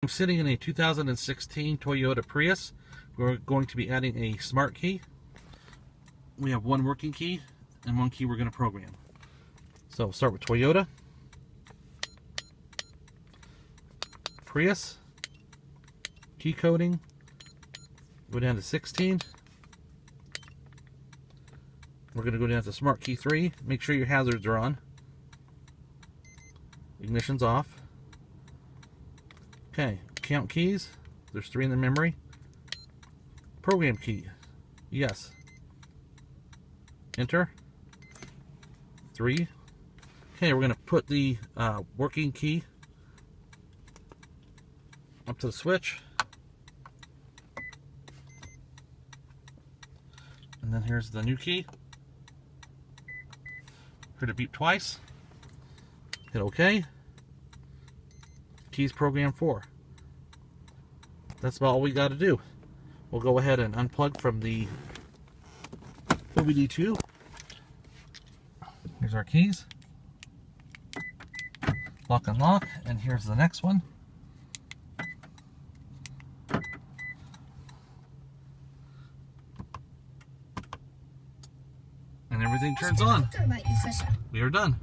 sitting in a 2016 Toyota Prius. We're going to be adding a smart key. We have one working key and one key we're going to program. So we'll start with Toyota, Prius, key coding, go down to 16. We're going to go down to smart key 3. Make sure your hazards are on. Ignition's off. Okay, count keys. There's 3 in the memory. Program key. Yes. Enter. 3. Okay, we're going to put the working key up to the switch. And then here's the new key. Heard it beep twice. Hit OK. Keys program 4. That's about all we got to do. We'll go ahead and unplug from the OBD2. Here's our keys. Lock and lock. And here's the next one. And everything turns on. We are done.